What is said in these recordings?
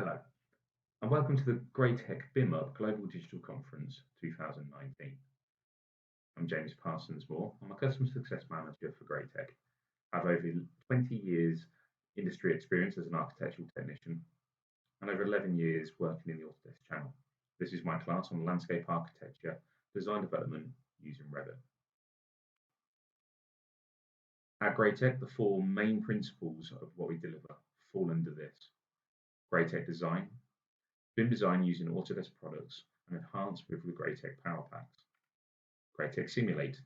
Hello, and welcome to the Graitec BIM Up Global Digital Conference 2019. I'm James Parsons-Moore. I'm a Customer Success Manager for Graitec. I have over 20 years industry experience as an architectural technician and over 11 years working in the Autodesk channel. This is my class on landscape architecture, design development using Revit. At Graitec, the four main principles of what we deliver fall under this: Graitec Design, BIM design using Autodesk products and enhanced with the Graitec Power Packs. Graitec Simulate,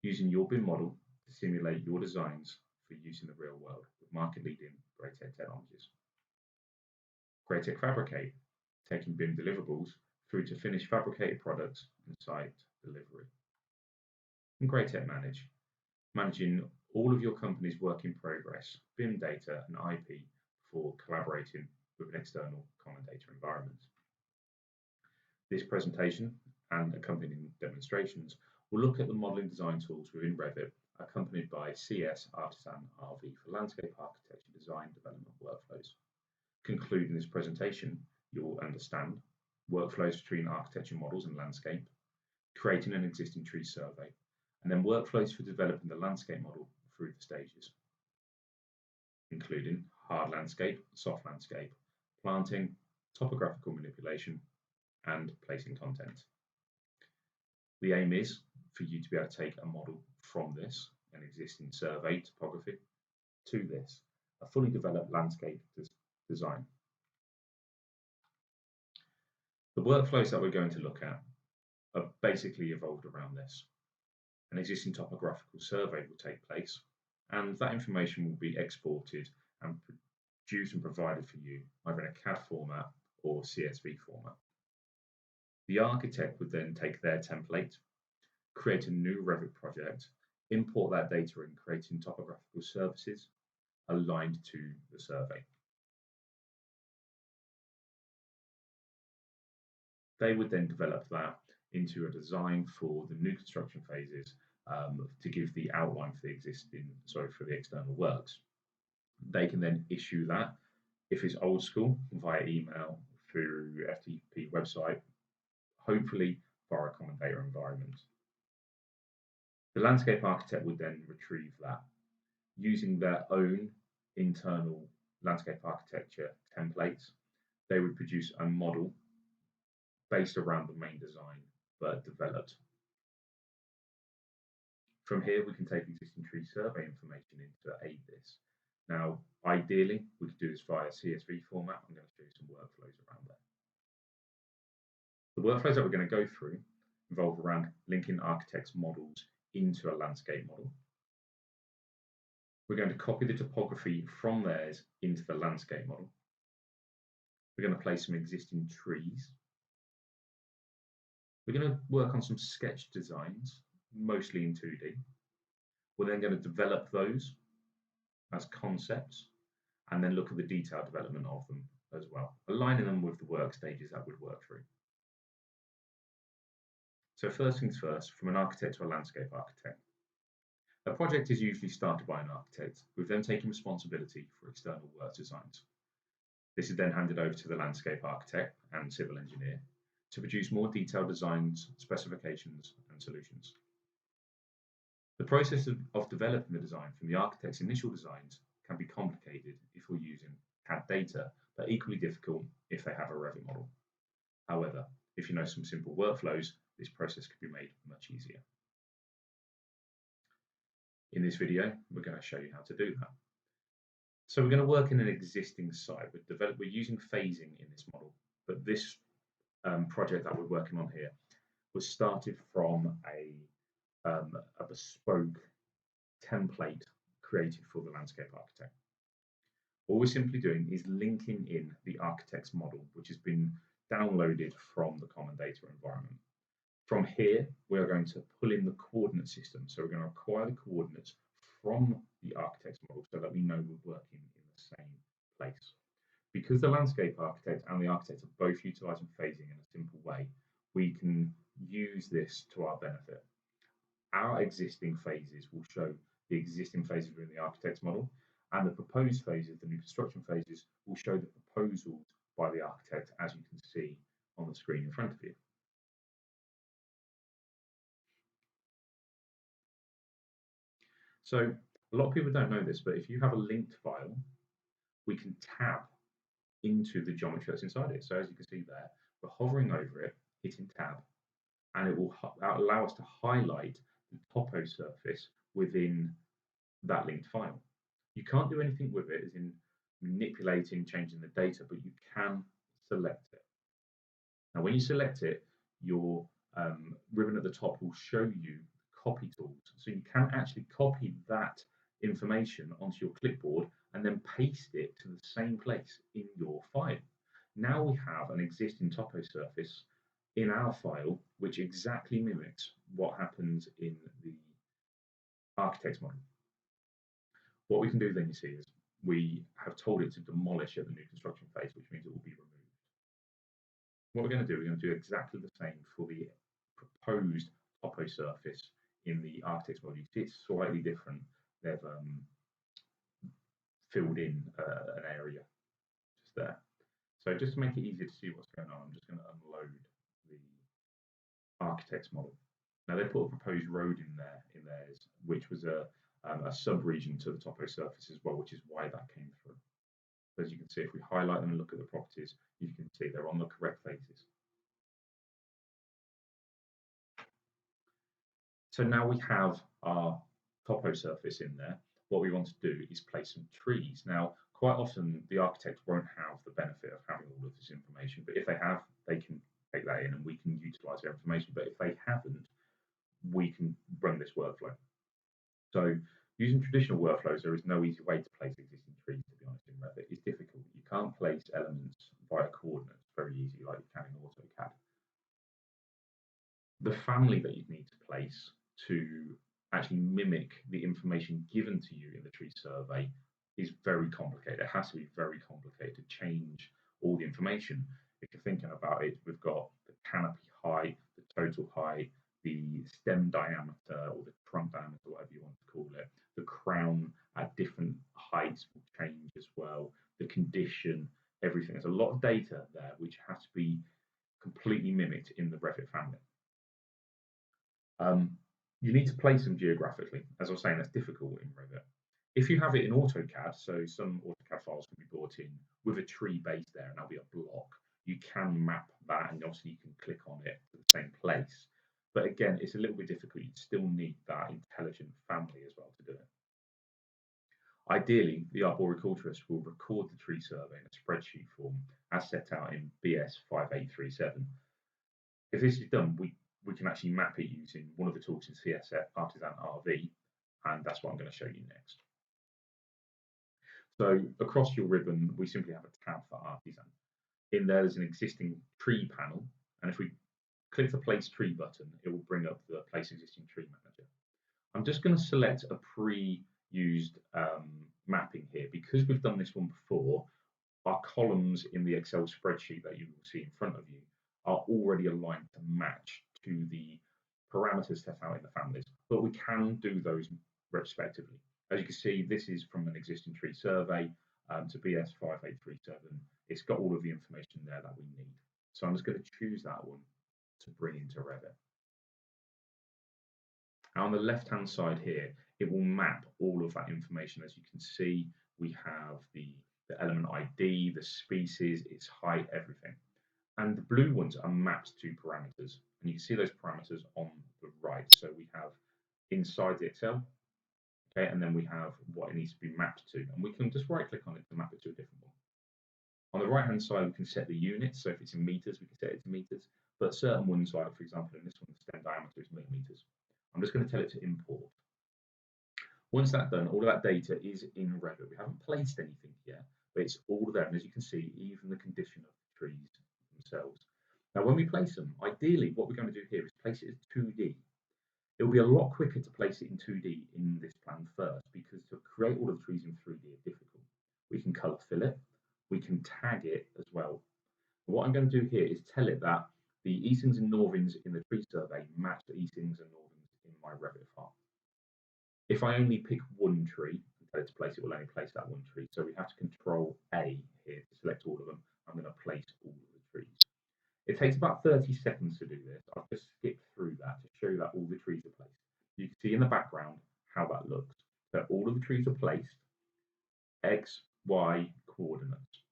using your BIM model to simulate your designs for use in the real world with market-leading Graitec technologies. Graitec Fabricate, taking BIM deliverables through to finished fabricated products and site delivery. And Graitec Manage, managing all of your company's work in progress, BIM data and IP for collaborating with an external common data environment. This presentation and accompanying demonstrations will look at the modelling design tools within Revit, accompanied by CS Artisan RV for landscape architecture design development workflows. Concluding this presentation, you will understand workflows between architecture models and landscape, creating an existing tree survey, and then workflows for developing the landscape model through the stages, including hard landscape, soft landscape, planting, topographical manipulation, and placing content. The aim is for you to be able to take a model from this, an existing survey topography, to this, a fully developed landscape design. The workflows that we're going to look at are basically evolved around this. An existing topographical survey will take place, and that information will be exported and produced and provided for you either in a CAD format or CSV format. The architect would then take their template, create a new Revit project, import that data in, creating topographical services aligned to the survey. They would then develop that into a design for the new construction phases to give the outline for the external works. They can then issue that, if it's old school, via email, through FTP website, hopefully via a common data environment. The landscape architect would then retrieve that using their own internal landscape architecture templates. They would produce a model based around the main design, but developed. From here, we can take existing tree survey information in to aid this. Now, ideally, we could do this via CSV format. I'm going to show you some workflows around that. The workflows that we're going to go through involve around linking architects' models into a landscape model. We're going to copy the topography from theirs into the landscape model. We're going to place some existing trees. We're going to work on some sketch designs, mostly in 2D. We're then going to develop those as concepts and then look at the detailed development of them as well, aligning them with the work stages that we'd work through. So first things first, from an architect to a landscape architect. A project is usually started by an architect, with them taking responsibility for external work designs. This is then handed over to the landscape architect and civil engineer to produce more detailed designs, specifications, and solutions. The process of developing the design from the architect's initial designs can be complicated if we're using CAD data, but equally difficult if they have a Revit model. However, if you know some simple workflows, this process can be made much easier. In this video, we're going to show you how to do that. So we're going to work in an existing site. We're using phasing in this model, but this project that we're working on here was started from a bespoke template created for the landscape architect. All we're simply doing is linking in the architect's model, which has been downloaded from the common data environment. From here, we are going to pull in the coordinate system. So we're going to acquire the coordinates from the architect's model so that we know we're working in the same place. Because the landscape architect and the architect are both utilizing phasing in a simple way, we can use this to our benefit. Our existing phases will show the existing phases within the architect's model, and the proposed phases, the new construction phases, will show the proposals by the architect, as you can see on the screen in front of you. So a lot of people don't know this, but if you have a linked file, we can tab into the geometry that's inside it. So as you can see there, we're hovering over it, hitting tab, and it will allow us to highlight the topo surface within that linked file. You can't do anything with it, as in manipulating, changing the data, but you can select it. Now, when you select it, your ribbon at the top will show you copy tools. So you can actually copy that information onto your clipboard and then paste it to the same place in your file. Now we have an existing topo surface in our file, which exactly mimics what happens in the architect's model. What we can do then, you see, is we have told it to demolish at the new construction phase, which means it will be removed. What we're going to do, we're going to do exactly the same for the proposed topo surface in the architect's model. You see it's slightly different. They've filled in an area just there. So just to make it easier to see what's going on, I'm just going to unload the architect's model. Now they put a proposed road in theirs, which was a sub-region to the topo surface as well, which is why that came through. So as you can see, if we highlight them and look at the properties, you can see they're on the correct places. So now we have our topo surface in there. What we want to do is place some trees. Now, quite often the architect won't have the benefit of having all of this information, but if they have, they can take that in and we can utilize their information. But if they haven't, we can run this workflow. So using traditional workflows, there is no easy way to place existing trees, to be honest, in Revit. It's difficult. You can't place elements via coordinates very easy like you can in AutoCAD. The family that you need to place to actually mimic the information given to you in the tree survey is very complicated. It has to be very complicated to change all the information. If you're thinking about it, we've got the canopy height, the total height, the stem diameter or the trunk diameter, whatever you want to call it. The crown at different heights will change as well. The condition, everything. There's a lot of data there which has to be completely mimicked in the Revit family. You need to place them geographically. As I was saying, that's difficult in Revit. If you have it in AutoCAD, so some AutoCAD files can be brought in with a tree base there, and that'll be a block. You can map that, and obviously you can click on it to the same place. But again, it's a little bit difficult. You'd still need that intelligent family as well to do it. Ideally, the arboriculturist will record the tree survey in a spreadsheet form as set out in BS 5837. If this is done, we can actually map it using one of the tools in CSF, Artisan RV, and that's what I'm going to show you next. So across your ribbon, we simply have a tab for Artisan. In there, there's an existing tree panel, and if we click the Place Tree button, it will bring up the Place Existing Tree Manager. I'm just going to select a pre-used mapping here. Because we've done this one before, our columns in the Excel spreadsheet that you will see in front of you are already aligned to match to the parameters set out in the families, but we can do those respectively. As you can see, this is from an existing tree survey to BS 5837. It's got all of the information there that we need. So I'm just going to choose that one to bring into Revit. Now on the left-hand side here, it will map all of that information. As you can see, we have the element ID, the species, its height, everything. And the blue ones are mapped to parameters. And you can see those parameters on the right. So we have inside the Excel, okay, and then we have what it needs to be mapped to. And we can just right-click on it to map it to a different one. On the right-hand side, we can set the units. So if it's in meters, we can set it to meters. But certain ones, like for example, in this one, the stem diameter is millimeters. I'm just going to tell it to import. Once that's done, all of that data is in Revit. We haven't placed anything yet, but it's all there. And as you can see, even the condition of the trees themselves. Now, when we place them, ideally, what we're going to do here is place it as 2D. It will be a lot quicker to place it in 2D in this plan first, because to create all of the trees in 3D is difficult. We can color fill it. We can tag it as well. And what I'm going to do here is tell it that the eastings and northings in the tree survey match the eastings and northings in my Revit file. If I only pick one tree and tell it to place, it will only place that one tree. So we have to Control A here to select all of them. I'm going to place takes about 30 seconds to do this. I've just skipped through that to show you that all the trees are placed. You can see in the background how that looks. So all of the trees are placed, X, Y coordinates.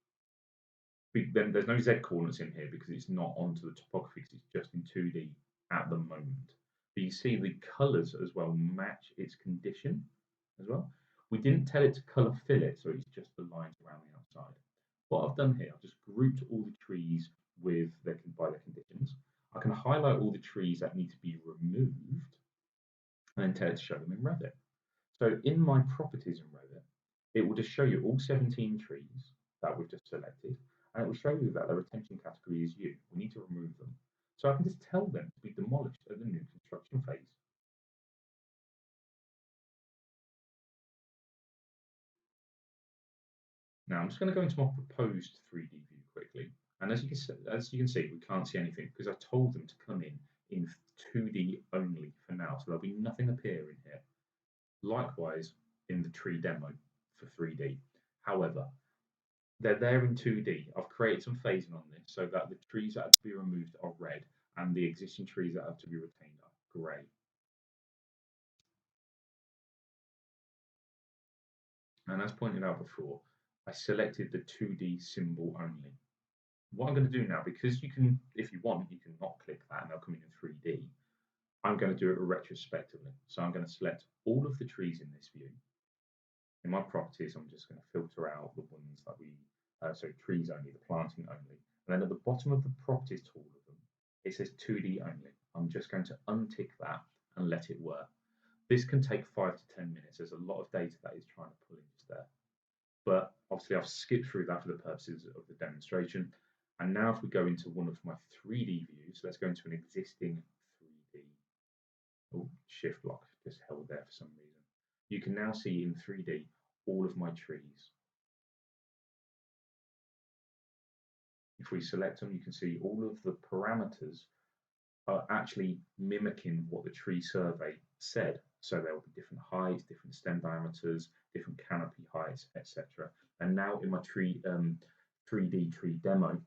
Then there's no Z coordinates in here because it's not onto the topography, because it's just in 2D at the moment. But you see the colours as well match its condition as well. We didn't tell it to colour fill it, so it's just the lines around the outside. What I've done here, I've just grouped all the trees with by their conditions. I can highlight all the trees that need to be removed and then tell it to show them in Revit. So in my properties in Revit, it will just show you all 17 trees that we've just selected, and it will show you that their retention category is U. We need to remove them. So I can just tell them to be demolished at the new construction phase. Now I'm just going to go into my proposed 3D view quickly. And as you can see, we can't see anything because I told them to come in 2D only for now. So there'll be nothing appear in here. Likewise in the tree demo for 3D. However, they're there in 2D. I've created some phasing on this so that the trees that have to be removed are red and the existing trees that have to be retained are grey. And as pointed out before, I selected the 2D symbol only. What I'm going to do now, because you can, if you want, you can not click that and they'll come in 3D. I'm going to do it retrospectively. So I'm going to select all of the trees in this view. In my properties, I'm just going to filter out the ones that so trees only, the planting only. And then at the bottom of the properties toolbar, it says 2D only. I'm just going to untick that and let it work. This can take 5 to 10 minutes. There's a lot of data that is trying to pull in just there. But obviously I've skipped through that for the purposes of the demonstration. And now if we go into one of my 3D views, let's go into an existing 3D. Oh, shift lock just held there for some reason. You can now see in 3D all of my trees. If we select them, you can see all of the parameters are actually mimicking what the tree survey said. So there will be different heights, different stem diameters, different canopy heights, etc. And now in my 3D tree demo,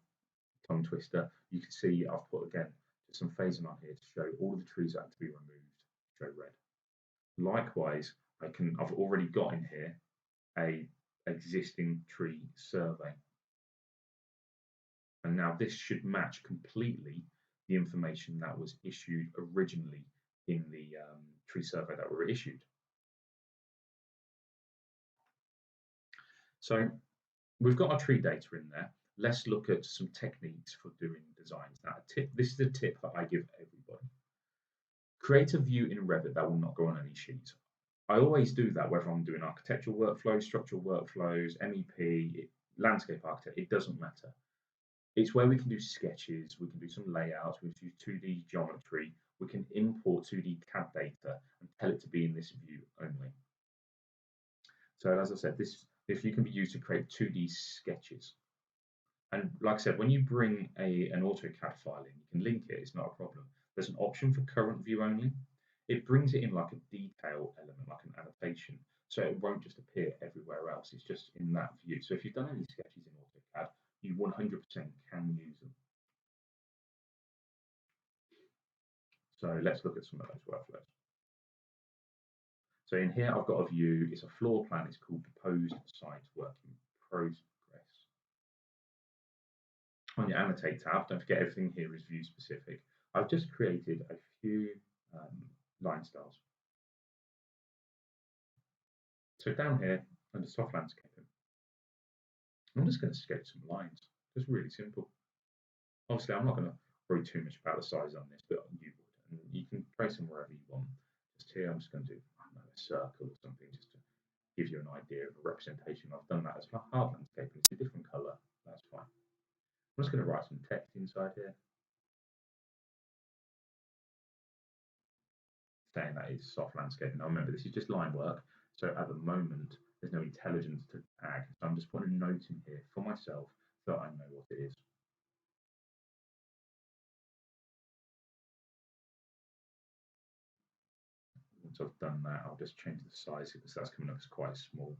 tongue twister, you can see I've put again just some phasing on here to show all of the trees that have to be removed, show red. Likewise, I've already got in here a existing tree survey. And now this should match completely the information that was issued originally in the tree survey that were issued. So we've got our tree data in there. Let's look at some techniques for doing designs. Now, this is a tip that I give everybody. Create a view in Revit that will not go on any sheet. I always do that, whether I'm doing architectural workflows, structural workflows, MEP, landscape architect, it doesn't matter. It's where we can do sketches, we can do some layouts, we can do 2D geometry, we can import 2D CAD data and tell it to be in this view only. So as I said, this view can be used to create 2D sketches. And like I said, when you bring an AutoCAD file in, you can link it, it's not a problem. There's an option for current view only. It brings it in like a detail element, like an annotation. So it won't just appear everywhere else, it's just in that view. So if you've done any sketches in AutoCAD, you 100% can use them. So let's look at some of those workflows. So in here, I've got a view, it's a floor plan, it's called Proposed Site Working Progress. On your Annotate tab, don't forget everything here is view specific. I've just created a few line styles. So down here, under soft landscaping, I'm just going to sketch some lines, just really simple. Obviously, I'm not going to worry too much about the size on this, but you would, and you can trace them wherever you want. Just here, I'm just going to do, I don't know, a circle or something, just to give you an idea of a representation. I've done that as hard landscaping, it's a different colour, that's fine. I'm just going to write some text inside here, saying that is soft landscaping. Now remember, this is just line work, so at the moment, there's no intelligence to add. So I'm just putting a note in here for myself so I know what it is. Once I've done that, I'll just change the size because that's coming up as quite small.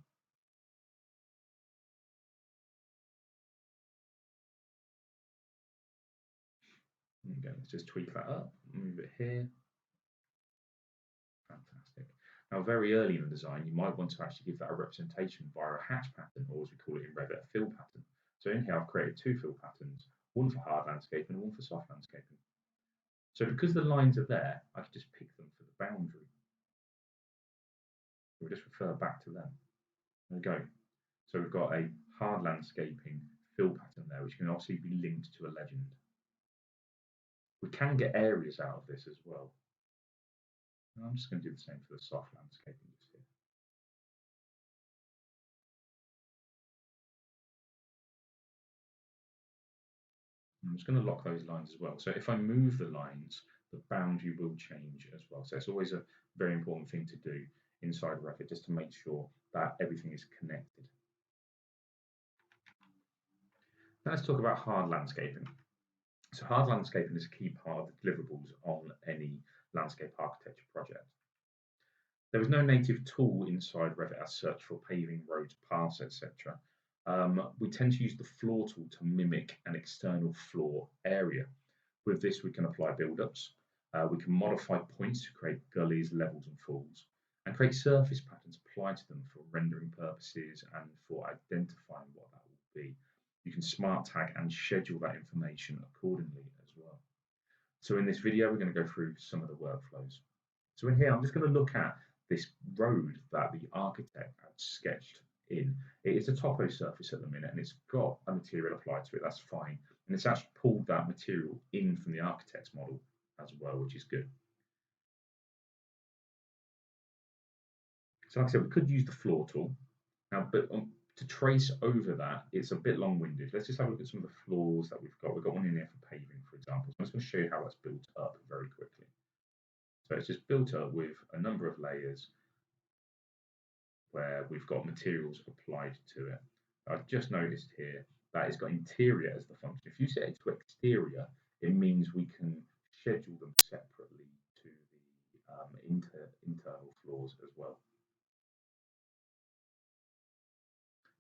There we go. Let's just tweak that up, move it here. Fantastic. Now, very early in the design, you might want to actually give that a representation via a hatch pattern, or as we call it in Revit, a fill pattern. So in here, I've created two fill patterns, one for hard landscaping and one for soft landscaping. So because the lines are there, I can just pick them for the boundary. We'll just refer back to them. There we go. So we've got a hard landscaping fill pattern there, which can obviously be linked to a legend. We can get areas out of this as well. And I'm just going to do the same for the soft landscaping just here. I'm just going to lock those lines as well. So if I move the lines, the boundary will change as well. So it's always a very important thing to do inside Revit, just to make sure that everything is connected. Now let's talk about hard landscaping. So hard landscaping is a key part of the deliverables on any landscape architecture project. There is no native tool inside Revit as such for paving, roads, paths, etc. We tend to use the floor tool to mimic an external floor area. With this, we can apply build-ups. We can modify points to create gullies, levels, and falls, and create surface patterns applied to them for rendering purposes and for identifying what that will be. You can smart tag and schedule that information accordingly as well. So in this video, we're going to go through some of the workflows. So in here, I'm just going to look at this road that the architect had sketched in. It is a topo surface at the minute, and it's got a material applied to it. That's fine. And it's actually pulled that material in from the architect's model as well, which is good. So like I said, we could use the floor tool. Now, but to trace over that, it's a bit long-winded. Let's just have a look at some of the floors that we've got. We've got one in there for paving, for example. So I'm just going to show you how that's built up very quickly. So it's just built up with a number of layers where we've got materials applied to it. I've just noticed here that it's got interior as the function. If you set it to exterior, it means we can schedule them separately to the internal floors as well.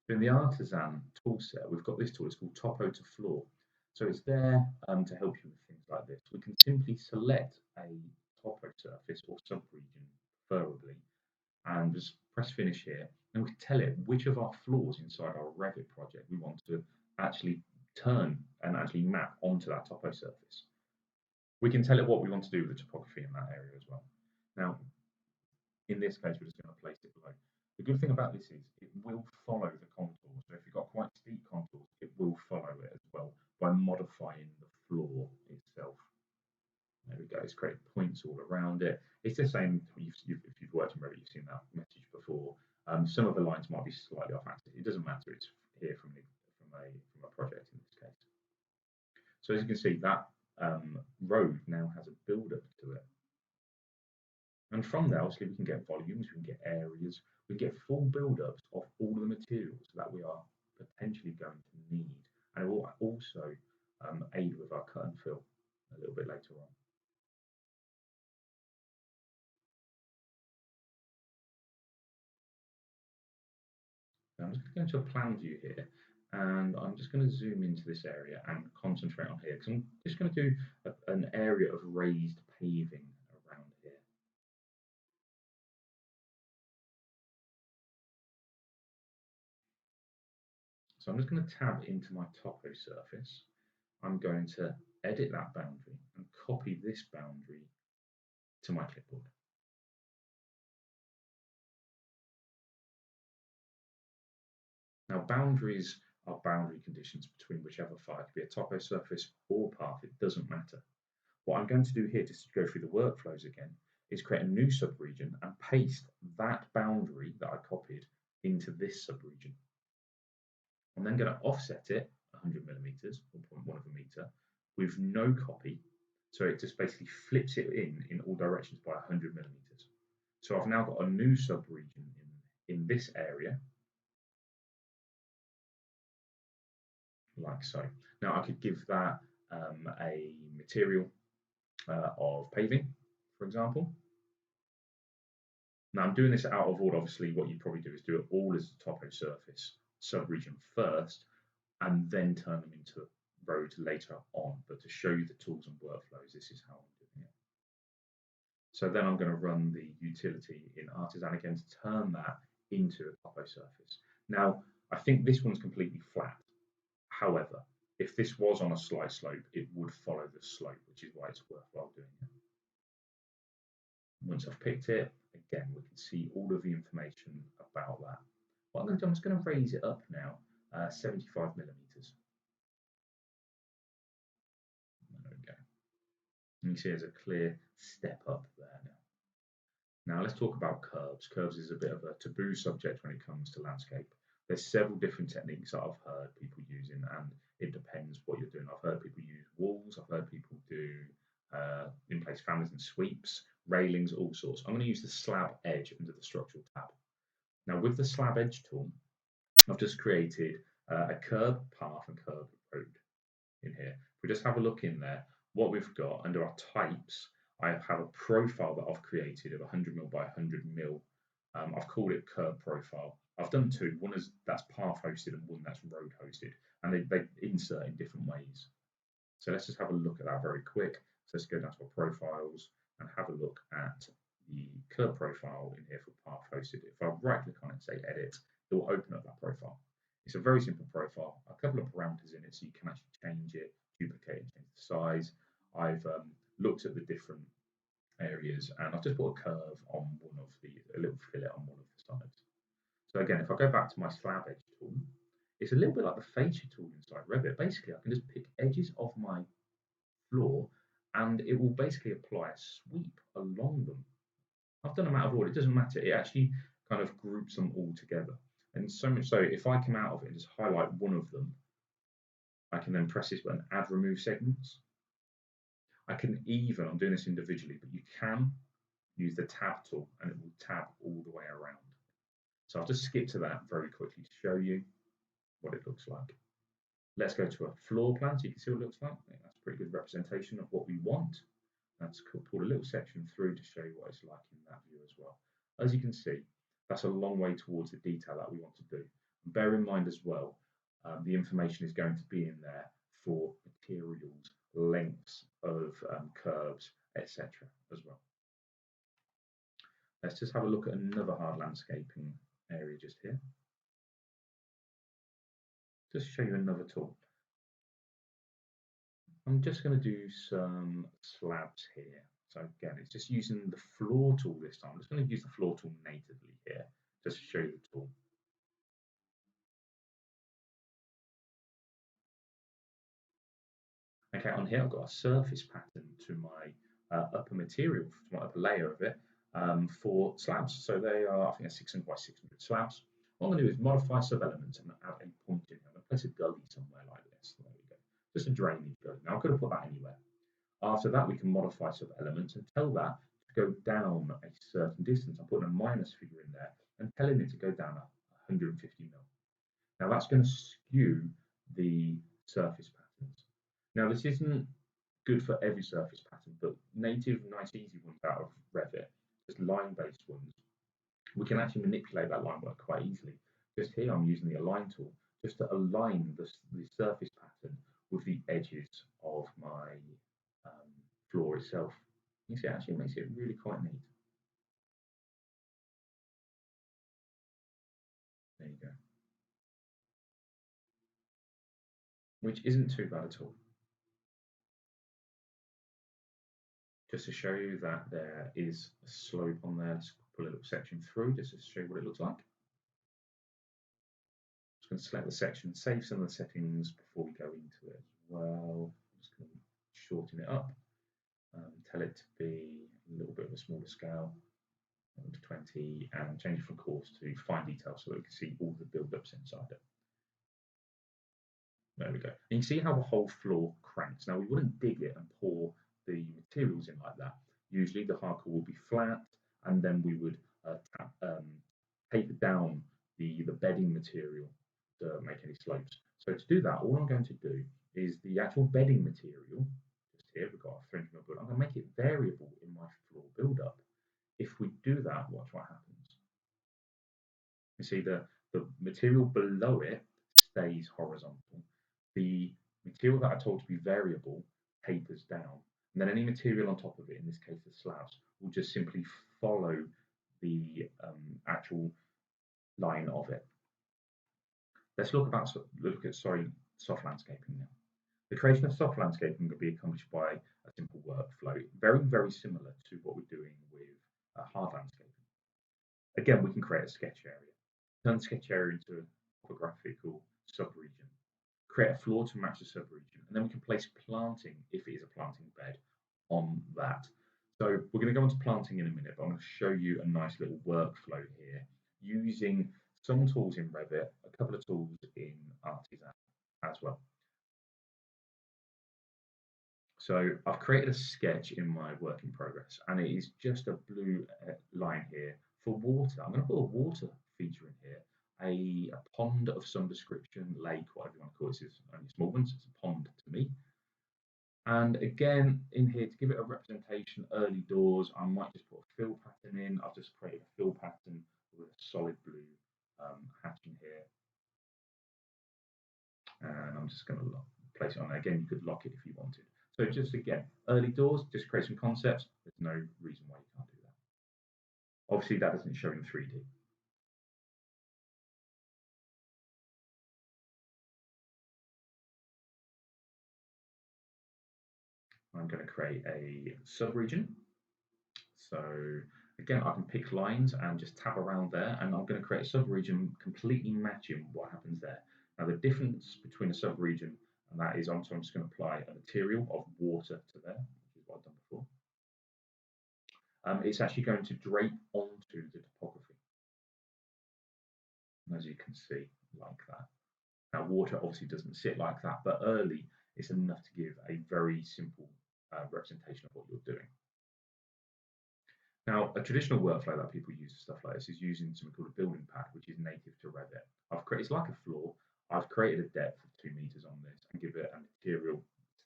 In the Artisan toolset, we've got this tool. It's called Topo to Floor. So it's there to help you with things like this. We can simply select a topo surface or subregion, preferably, and just press finish here, and we can tell it which of our floors inside our Revit project we want to actually turn and actually map onto that topo surface. We can tell it what we want to do with the topography in that area as well. Now, in this case, we're just going to place it below. The good thing about this is it will follow the contour. So if you've got quite steep contours, it will follow it as well by modifying the floor itself. There we go. It's created points all around it. It's the same. If you've worked in Revit, you've seen that message before. Some of the lines might be slightly off axis. It doesn't matter. It's here from a project in this case. So as you can see, that road now has a build-up to it. And from there, obviously, we can get volumes, we can get areas, we get full build-ups of all the materials that we are potentially going to need. And it will also aid with our cut and fill a little bit later on. I'm just going to go into a plan view here, and I'm just going to zoom into this area and concentrate on here, because I'm just going to do an area of raised paving around here. So I'm just going to tab into my topo surface. I'm going to edit that boundary and copy this boundary to my clipboard. Now, boundaries are boundary conditions between whichever file. It could be a topo surface or path, it doesn't matter. What I'm going to do here, just to go through the workflows again, is create a new subregion and paste that boundary that I copied into this subregion. I'm then going to offset it 100 millimeters, 1.1 of a meter, with no copy. So it just basically flips it in all directions by 100 millimeters. So I've now got a new subregion in this area, like so. Now I could give that a material of paving, for example. Now I'm doing this out of order. Obviously, what you probably do is do it all as a topo surface subregion first, and then turn them into road later on, but to show you the tools and workflows, this is how I'm doing it. So then I'm going to run the utility in Artisan again to turn that into a Toposurface. Now, I think this one's completely flat. However, if this was on a slight slope, it would follow the slope, which is why it's worthwhile doing it. Once I've picked it, again, we can see all of the information about that. What I'm going to do, I'm just going to raise it up now, 75 millimeters. There we go. And you see there's a clear step up there now. Now let's talk about curves. Curves is a bit of a taboo subject when it comes to landscape. There's several different techniques that I've heard people using, and it depends what you're doing. I've heard people use walls. I've heard people do in-place families and sweeps, railings, all sorts. I'm going to use the slab edge under the structural tab. Now with the slab edge tool, I've just created a curb path and curb road in here. If we just have a look in there, what we've got under our types, I have a profile that I've created of 100mm by 100mm. I've called it curb profile. I've done two. One is that's path hosted and one that's road hosted, and they insert in different ways. So let's just have a look at that very quick. So let's go down to our profiles and have a look at the curb profile in here for path hosted. If I right click on it and say edit, it will open up that profile. It's a very simple profile, a couple of parameters in it so you can actually change it, duplicate and change the size. I've looked at the different areas and I've just put a curve on one of a little fillet on one of the sides. So again, if I go back to my slab edge tool, it's a little bit like the fascia tool inside Revit. Basically, I can just pick edges of my floor and it will basically apply a sweep along them. I've done them out of order, it doesn't matter. It actually kind of groups them all together. And so much so, if I come out of it and just highlight one of them, I can then press this button, add remove segments. I can even, I'm doing this individually, but you can use the tab tool and it will tab all the way around. So I'll just skip to that very quickly to show you what it looks like. Let's go to a floor plan so you can see what it looks like. I think that's a pretty good representation of what we want. Let's pull a little section through to show you what it's like in that view as well. As you can see, that's a long way towards the detail that we want to do. And bear in mind as well, the information is going to be in there for materials, lengths of curves, etc. as well. Let's just have a look at another hard landscaping area just here. Just to show you another tool. I'm just going to do some slabs here. So again, it's just using the floor tool this time. I'm just going to use the floor tool natively here, just to show you the tool. Okay, on here I've got a surface pattern to my upper material, to my upper layer of it, for slabs. So they are, I think, 600 by 600 slabs. What I'm going to do is modify sub-elements and add a point in here. I'm going to place a gully somewhere like this. There we go. Just a drainage gully. Now I could have put that anywhere. After that, we can modify sub-elements and tell that to go down a certain distance. I'm putting a minus figure in there and telling it to go down 150mm. Now that's going to skew the surface patterns. Now this isn't good for every surface pattern, but native, nice, easy ones out of Revit, just line-based ones, we can actually manipulate that line work quite easily. Just here, I'm using the align tool just to align the surface pattern with the edges of my floor itself. You see, it actually makes it really quite neat. There you go. Which isn't too bad at all. Just to show you that there is a slope on there, let's pull a little section through just to show you what it looks like. Just going to select the section, save some of the settings before we go into it as well. I'm just going to shorten it up, tell it to be a little bit of a smaller scale, to 20, and change it from coarse to fine detail so that we can see all the build-ups inside it. There we go. And you can see how the whole floor cranks. Now we wouldn't dig it and pour the materials in like that. Usually the hardcore will be flat, and then we would taper down the bedding material to make any slopes. So to do that, all I'm going to do is the actual bedding material, just here, we've got a 300mm build. I'm going to make it variable in my floor build-up. If we do that, watch what happens. You see the material below it stays horizontal. The material that I told to be variable tapers down. And then any material on top of it, in this case the slabs, will just simply follow the actual line of it. Let's look at soft landscaping now. The creation of soft landscaping can be accomplished by a simple workflow, very similar to what we're doing with hard landscaping. Again, we can create a sketch area, turn the sketch area into a topographical subregion, create a floor to match the subregion, and then we can place planting, if it is a planting bed, on that. So we're going to go into planting in a minute, but I'm going to show you a nice little workflow here using some tools in Revit, a couple of tools in Artisan as well. So I've created a sketch in my work in progress, and it is just a blue line here for water. I'm going to put a water feature in here, a pond of some description, lake, whatever you want to call it. This is only a small one, so it's a pond to me. And again, in here, to give it a representation, early doors, I might just put a fill pattern in. I've just created a fill pattern with a solid blue hatch in here. And I'm just going to place it on there. Again, you could lock it if you wanted. So just again, early doors, just create some concepts. There's no reason why you can't do that. Obviously, that doesn't show in 3D. I'm going to create a subregion. So again, I can pick lines and just tab around there, and I'm going to create a subregion completely matching what happens there. Now, the difference between a subregion and that is I'm just going to apply a material of water to there, which is what I've done before. It's actually going to drape onto the topography, as you can see, like that. Now, water obviously doesn't sit like that, but early it's enough to give a very simple representation of what you're doing. Now, a traditional workflow that people use for stuff like this is using something called a building pad, which is native to Revit. It's like a floor. I've created a depth of 2 meters on this and give it a material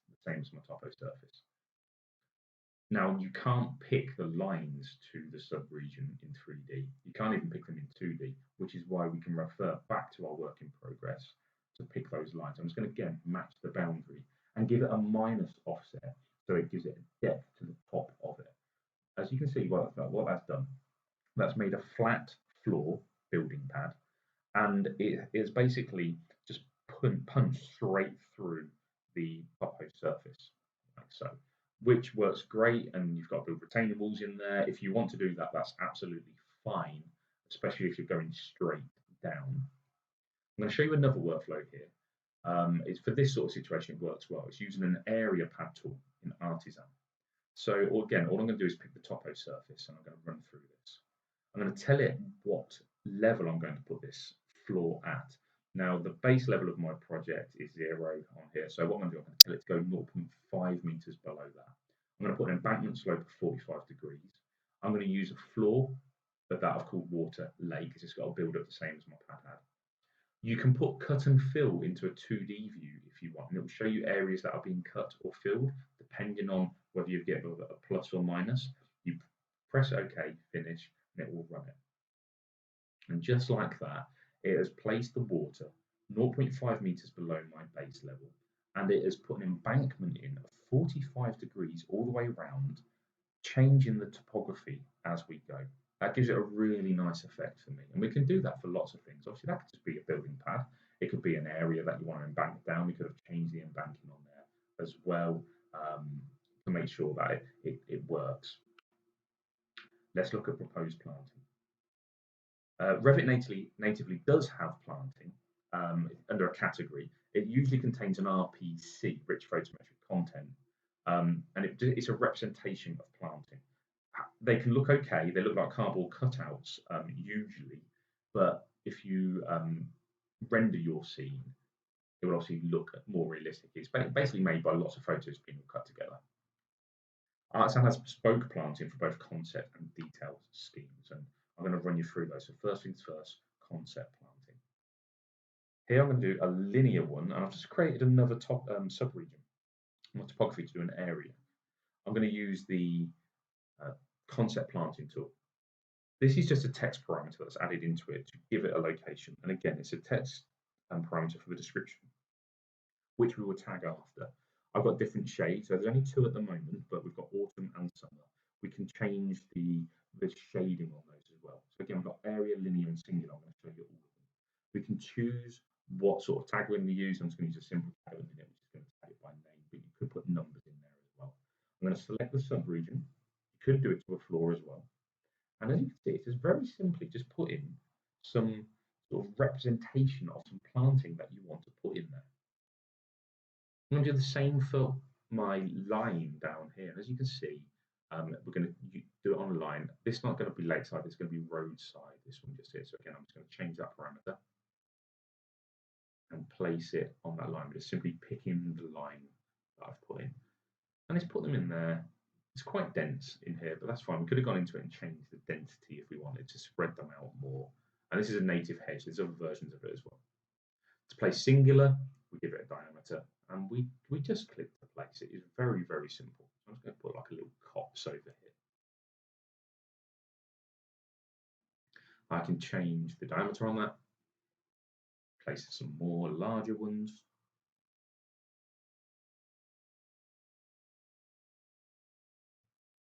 the same as my Toposurface. Now, you can't pick the lines to the subregion in 3D. You can't even pick them in 2D, which is why we can refer back to our work in progress to pick those lines. I'm just going to, again, match the boundary and give it a minus offset so it gives it a depth to the top of it. As you can see, what that's done, that's made a flat floor building pad, and it is basically just punched straight through the topo surface, like so, which works great. And you've got build retaining walls in there. If you want to do that, that's absolutely fine, especially if you're going straight down. I'm going to show you another workflow here. It's for this sort of situation, it works well. It's using an area pad tool in Artisan. So again, all I'm going to do is pick the topo surface, and I'm going to run through this. I'm going to tell it what level I'm going to put this floor at. Now, the base level of my project is 0 on here. So what I'm going to do, I'm going to tell it to go 0.5 meters below that. I'm going to put an embankment slope of 45 degrees. I'm going to use a floor, but that I've called water lake, because it's got to build up the same as my pad had. You can put cut and fill into a 2D view if you want, and it will show you areas that are being cut or filled, depending on whether you get a plus or minus. You press OK, finish, and it will run it. And just like that, it has placed the water 0.5 meters below my base level, and it has put an embankment in of 45 degrees all the way around, changing the topography as we go. That gives it a really nice effect for me. And we can do that for lots of things. Obviously, that could just be a building pad. It could be an area that you want to embank down. We could have changed the embanking on there as well to make sure that it works. Let's look at proposed planting. Revit natively does have planting under a category. It usually contains an RPC, rich photometric content, and it's a representation of planting. They can look okay. They look like cardboard cutouts usually, but if you render your scene, it will obviously look more realistic. It's basically made by lots of photos being cut together. Artisan has bespoke planting for both concept and detailed schemes, and I'm going to run you through those. So first things first, concept planting. Here I'm going to do a linear one, and I've just created another subregion, my topography to do an area. I'm going to use the concept planting tool. This is just a text parameter that's added into it to give it a location. And again, it's a text parameter for the description. which we will tag after. I've got different shades, so there's only 2 at the moment, but we've got autumn and summer. We can change the shading on those as well. So again, we've got area, linear, and singular. I'm going to show you all of them. We can choose what sort of tag we're going to use. I'm just going to use a simple tag at the minute, which is going to tag it by name, but you could put numbers in there as well. I'm going to select the subregion. You could do it to a floor as well. And as you can see, it's just very simply just put in some sort of representation of some planting that you want to put in there. I'm going to do the same for my line down here. And as you can see, we're going to do it on a line. This is not going to be lakeside, it's going to be roadside, this one just here. So again, I'm just going to change that parameter and place it on that line. We're just simply picking the line that I've put in. And let's put them in there. It's quite dense in here, but that's fine. We could have gone into it and changed the density if we wanted to spread them out more. And this is a native hedge. There's other versions of it as well. To place singular, we give it a diameter, and we just click to place it. It's very, very simple. I'm just going to put like a little copse over here. I can change the diameter on that, place some more larger ones.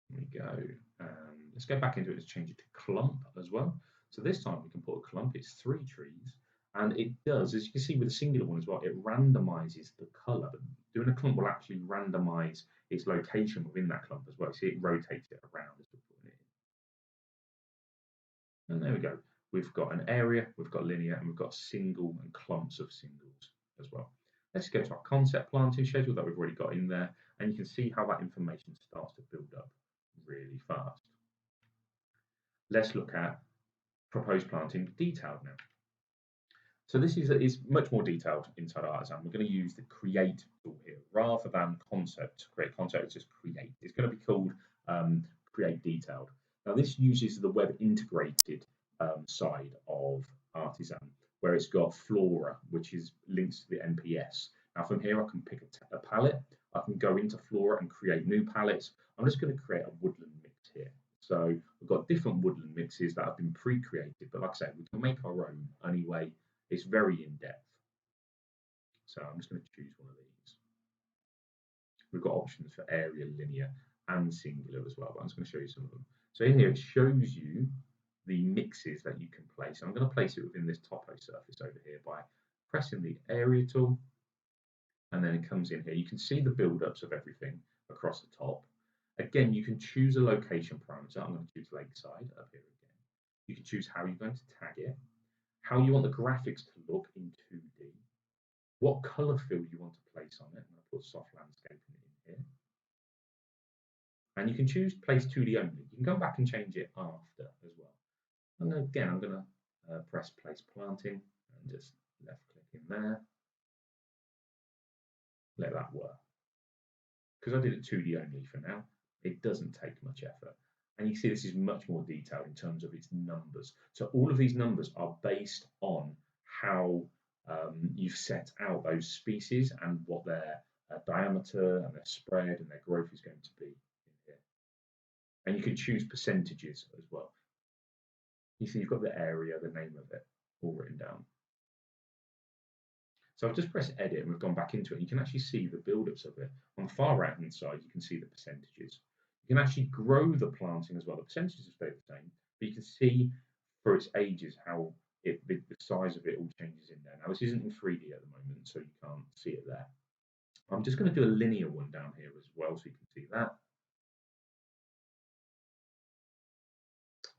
There we go. Let's go back into it. Let's change it to clump as well. So this time we can put a clump. It's 3 trees. And it does, as you can see with the singular one as well, it randomizes the color. But doing a clump will actually randomize its location within that clump as well. See, it rotates it around as we're putting it in. And there we go. We've got an area, we've got linear, and we've got single and clumps of singles as well. Let's go to our concept planting schedule that we've already got in there. And you can see how that information starts to build up really fast. Let's look at proposed planting detailed now. So this is much more detailed inside Artisan. We're going to use the create tool here rather than concept. Create concept is just create. It's going to be called create detailed. Now this uses the web integrated side of Artisan, where it's got Flora, which is links to the NPS. Now from here I can pick a palette. I can go into Flora and create new palettes. I'm just going to create a woodland mix here. So we've got different woodland mixes that have been pre-created, but like I said, we can make our own anyway. It's very in-depth. So I'm just going to choose one of these. We've got options for area, linear, and singular as well, but I'm just going to show you some of them. So in here, it shows you the mixes that you can place. I'm going to place it within this Toposurface over here by pressing the area tool, and then it comes in here. You can see the build-ups of everything across the top. Again, you can choose a location parameter. I'm going to choose lakeside up here again. You can choose how you're going to tag it, how you want the graphics to look in 2D, what color fill you want to place on it. I'm going to put soft landscaping in here. And you can choose place 2D only. You can go back and change it after as well. And again, I'm going to press place planting and just left click in there. Let that work. Because I did it 2D only for now, it doesn't take much effort. And you see this is much more detailed in terms of its numbers. So all of these numbers are based on how you've set out those species and what their diameter and their spread and their growth is going to be in here. And you can choose percentages as well. You see you've got the area, the name of it, all written down. So I've just pressed edit and we've gone back into it. You can actually see the build-ups of it. On the far right-hand side, you can see the percentages. You can actually grow the planting as well. The percentages stay the same, but you can see for its ages how the size of it all changes in there. Now this isn't in 3D at the moment, so you can't see it there. I'm just going to do a linear one down here as well, so you can see that.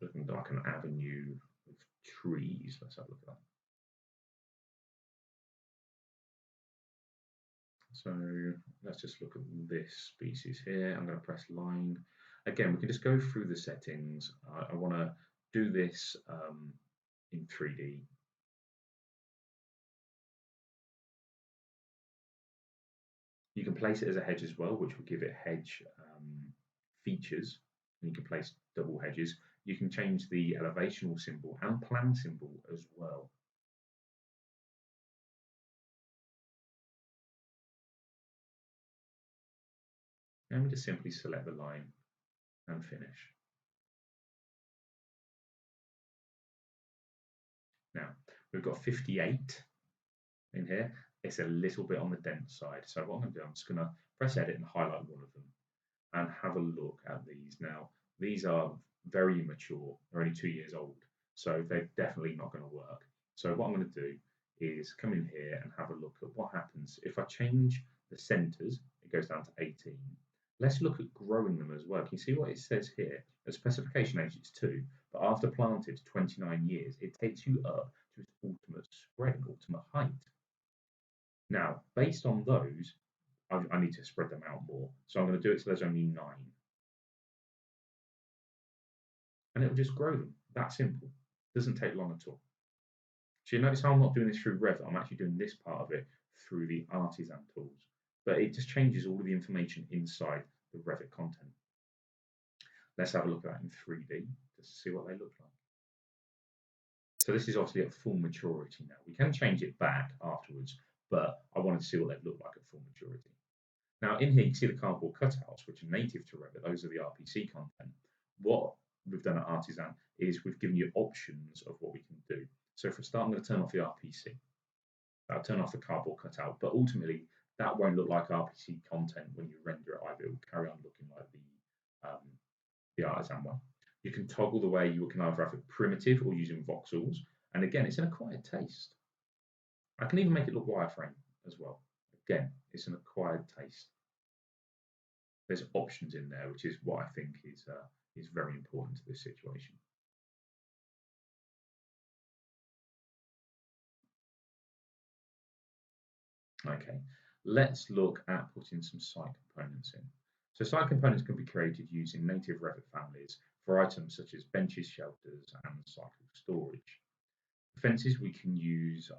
Looking like an avenue of trees. Let's have a look at that. So let's just look at this species here. I'm going to press line. Again, we can just go through the settings. I want to do this in 3D. You can place it as a hedge as well, which will give it hedge features. And you can place double hedges. You can change the elevational symbol and plan symbol as well. And we just simply select the line and finish. Now, we've got 58 in here. it's a little bit on the dense side. So what I'm going to do, I'm just going to press edit and highlight one of them and have a look at these. Now, these are very immature. They're only 2 years old, so they're definitely not going to work. So what I'm going to do is come in here and have a look at what happens if I change the centers. It goes down to 18. Let's look at growing them as well. Can you see what it says here? The specification age is 2, but after planted 29 years, it takes you up to its ultimate spread and ultimate height. Now, based on those, I need to spread them out more. So I'm going to do it so there's only 9. And it will just grow them. That simple. Doesn't take long at all. So you notice how I'm not doing this through Revit. I'm actually doing this part of it through the Artisan tools. But it just changes all of the information inside the Revit content. Let's have a look at that in 3D just to see what they look like. So this is obviously at full maturity now. We can change it back afterwards, but I wanted to see what they look like at full maturity. Now in here, you can see the cardboard cutouts, which are native to Revit. Those are the RPC content. What we've done at Artisan is we've given you options of what we can do. So for a start, I'm going to turn off the RPC. I'll turn off the cardboard cutout, but ultimately that won't look like RPC content when you render it either. It will carry on looking like the Artisan one. You can toggle the way you can either have it primitive or using voxels. And again, it's an acquired taste. I can even make it look wireframe as well. Again, it's an acquired taste. There's options in there, which is what I think is very important to this situation. Okay, let's look at putting some site components in. So site components can be created using native Revit families for items such as benches, shelters, and cycle storage. Fences, we can use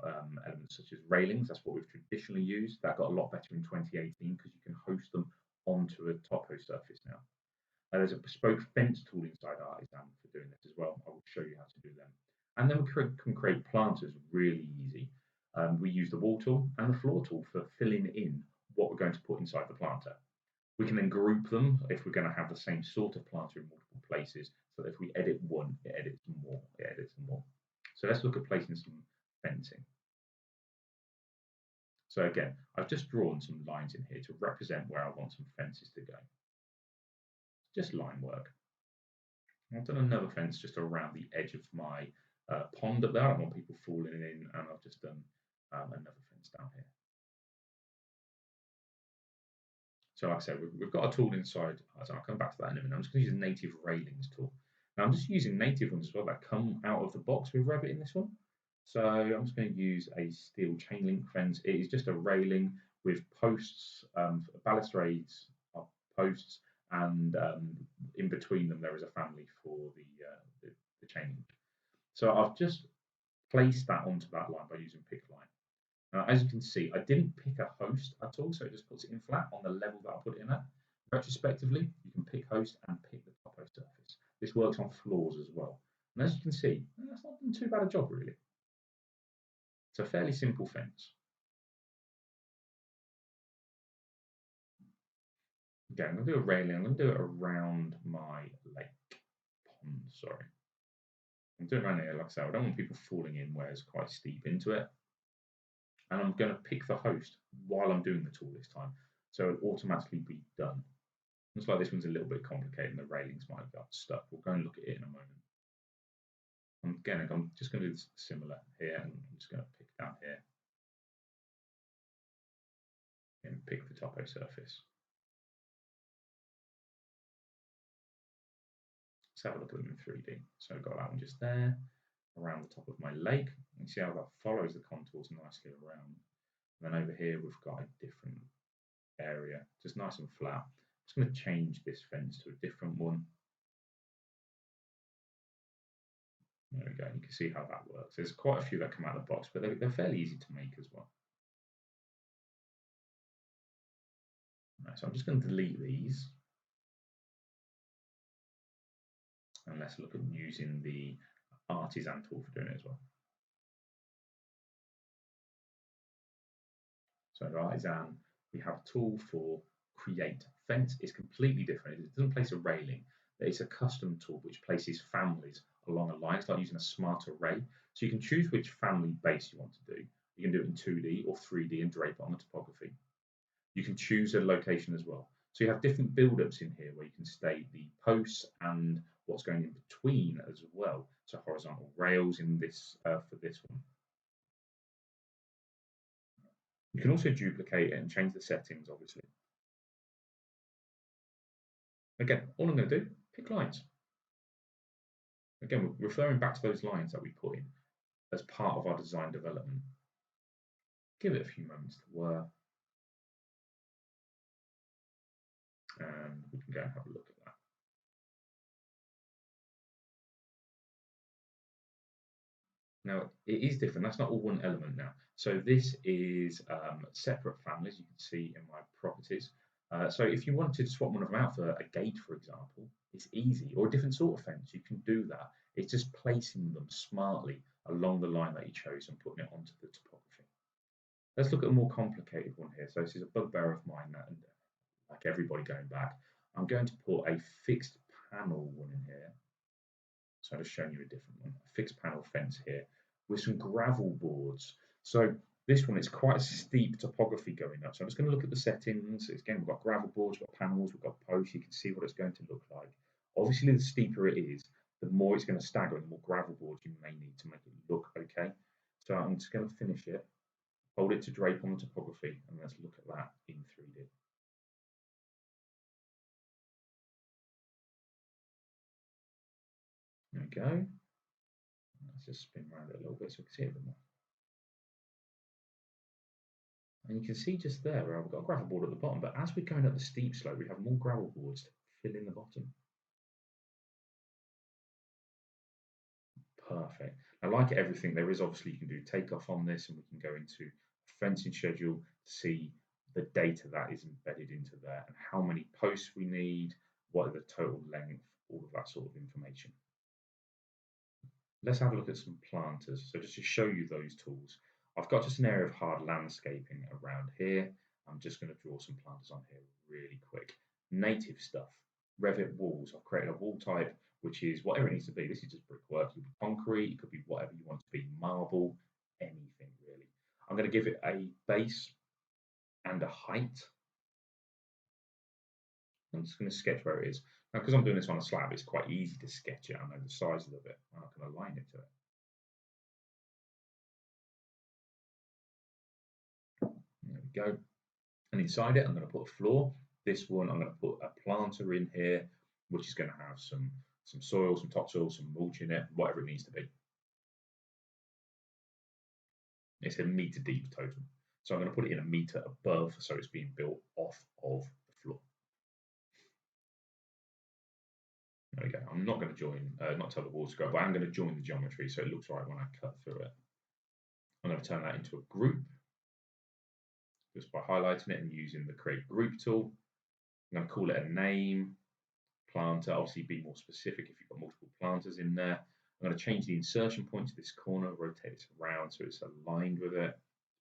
elements such as railings. That's what we've traditionally used. That got a lot better in 2018 because you can host them onto a Toposurface now. There's a bespoke fence tool inside Artisan for doing this as well. I will show you how to do them. And then we can create planters really easy. We use the wall tool and the floor tool for filling in what we're going to put inside the planter. We can then group them if we're going to have the same sort of planter in multiple places, so that if we edit one, it edits more, it edits more. So let's look at placing some fencing. So again, I've just drawn some lines in here to represent where I want some fences to go. Just line work. I've done another fence just around the edge of my pond up there. I don't want people falling in, and I've just done another fence down here. So like I said, we've got a tool inside. So I'll come back to that in a minute. I'm just going to use the native railings tool. Now I'm just using native ones as well that come out of the box with Revit in this one. So I'm just going to use a steel chain link fence. It is just a railing with posts, balustrades, posts, and in between them there is a family for the chain link. So I've just placed that onto that line by using pick line. Now, as you can see, I didn't pick a host at all, so it just puts it in flat on the level that I put it in at. Retrospectively, you can pick host and pick the Toposurface. This works on floors as well. And as you can see, that's not been too bad a job, really. It's a fairly simple fence. Okay, I'm going to do a railing. I'm going to do it around my pond, sorry. I'm doing it around here, like I said, I don't want people falling in where it's quite steep into it. And I'm going to pick the host while I'm doing the tool this time, so it'll automatically be done. Looks like this one's a little bit complicated and the railings might have got stuck. We'll go and look at it in a moment. Again, I'm just going to do similar here, and I'm just going to pick down here and pick the Toposurface. Let's have a look at them in 3D. So I've got that one just there, around the top of my lake. You can see how that follows the contours nicely around. And then over here, we've got a different area, just nice and flat. I'm just going to change this fence to a different one. There we go. You can see how that works. There's quite a few that come out of the box, but they're fairly easy to make as well. Right, so I'm just going to delete these. And let's look at using the Artisan tool for doing it as well. So in Artisan, we have a tool for create fence. It's completely different. It doesn't place a railing. It's a custom tool which places families along a line. It's like using a smart array. So you can choose which family base you want to do. You can do it in 2D or 3D and drape it on the topography. You can choose a location as well. So you have different build-ups in here where you can state the posts and what's going in between as well. So horizontal rails in this for this one. You can also duplicate it and change the settings, obviously. Again, all I'm going to do, pick lines. Again, we're referring back to those lines that we put in as part of our design development. Give it a few moments to work. And we can go and have a look at that. Now, it is different. That's not all one element now. So this is separate families, you can see in my properties. So if you wanted to swap one of them out for a gate, for example, it's easy. Or a different sort of fence, you can do that. It's just placing them smartly along the line that you chose and putting it onto the topography. Let's look at a more complicated one here. So this is a bugbear of mine, and like everybody going back, I'm going to put a fixed panel one in here. So I've just shown you a different one, a fixed panel fence here with some gravel boards. So this one is quite a steep topography going up. So I'm just going to look at the settings. Again, we've got gravel boards, we've got panels, we've got posts. You can see what it's going to look like. Obviously, the steeper it is, the more it's going to stagger and the more gravel boards you may need to make it look okay. So I'm just going to finish it, hold it to drape on the topography, and let's look at that in 3D. There we go. Let's just spin around it a little bit so we can see it a bit more. And you can see just there where we've got a gravel board at the bottom, but as we're going up the steep slope, we have more gravel boards to fill in the bottom. Perfect. Now, like everything, there is obviously you can do takeoff on this, and we can go into fencing schedule to see the data that is embedded into there and how many posts we need, what are the total length, all of that sort of information. Let's have a look at some planters. So just to show you those tools, I've got just an area of hard landscaping around here. I'm just going to draw some planters on here really quick. Native stuff, Revit walls. I've created a wall type, which is whatever it needs to be. This is just brickwork. It could be concrete, it could be whatever you want it to be, marble, anything really. I'm going to give it a base and a height. I'm just going to sketch where it is. Now, because I'm doing this on a slab, it's quite easy to sketch it. I know the size of it, and I can align it to it. There we go. And inside it, I'm going to put a floor. This one, I'm going to put a planter in here, which is going to have some soil, some topsoil, some mulch in it, whatever it needs to be. It's a metre deep total. So I'm going to put it in a metre above, so it's being built off of the floor. There we go. I'm not going to join, not tell the walls to go, but I'm going to join the geometry so it looks right when I cut through it. I'm going to turn that into a group just by highlighting it and using the create group tool. I'm going to call it a name, planter, obviously be more specific if you've got multiple planters in there. I'm going to change the insertion point to this corner, rotate it around so it's aligned with it.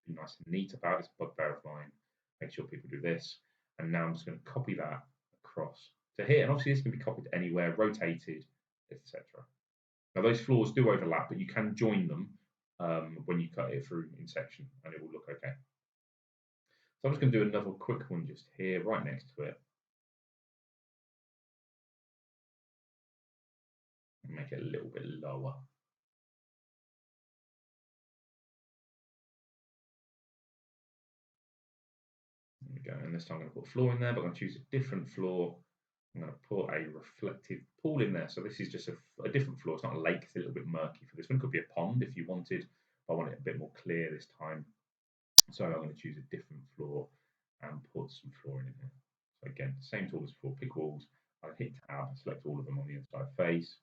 Be nice and neat about this bugbear of mine. Make sure people do this. And now I'm just going to copy that across to here. And obviously this can be copied anywhere, rotated, etc. Now those floors do overlap, but you can join them when you cut it through in section and it will look okay. So I'm just going to do another quick one just here, right next to it. And make it a little bit lower. There we go. And this time I'm going to put a floor in there, but I'm going to choose a different floor. I'm going to put a reflective pool in there. So this is just a different floor. It's not a lake. It's a little bit murky for this one. It could be a pond if you wanted. But I want it a bit more clear this time. So I'm going to choose a different floor and put some flooring in here. So again, same tool as before, pick walls. I hit tab, select all of them on the inside face.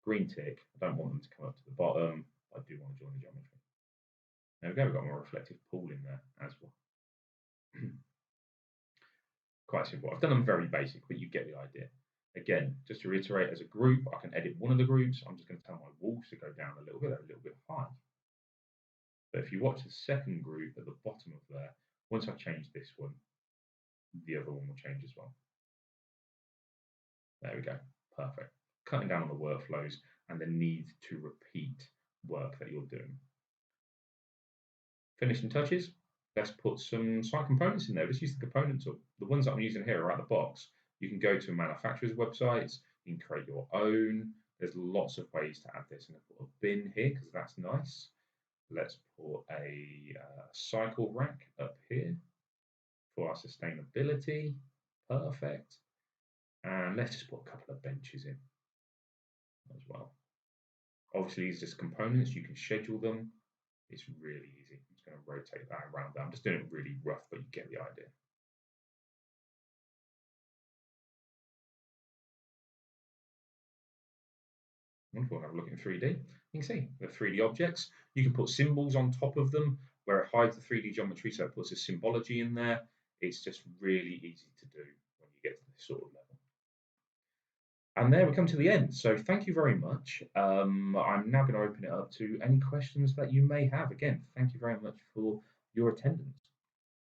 Green tick. I don't want them to come up to the bottom. I do want to join the geometry. There we go. We've got my reflective pool in there as well. Quite simple. I've done them very basic, but you get the idea. Again, just to reiterate, as a group, I can edit one of the groups. I'm just going to tell my walls to go down a little bit high. But if you watch the second group at the bottom of there, once I change this one, the other one will change as well. There we go. Perfect. Cutting down on the workflows and the need to repeat work that you're doing. Finishing touches. Let's put some site components in there. Let's use the component tool. The ones that I'm using here are out of the box. You can go to manufacturers' websites. You can create your own. There's lots of ways to add this. And I've put a bin here because that's nice. Let's put a cycle rack up here for our sustainability. Perfect. And let's just put a couple of benches in as well. Obviously, these are just components. You can schedule them. It's really easy. I'm just going to rotate that around there. I'm just doing it really rough, but you get the idea. Wonderful. Have a look in 3D. You can see the 3D objects. You can put symbols on top of them where it hides the 3D geometry, so it puts a symbology in there. It's just really easy to do when you get to this sort of level. And there we come to the end. So thank you very much. I'm now going to open it up to any questions that you may have. Again, thank you very much for your attendance.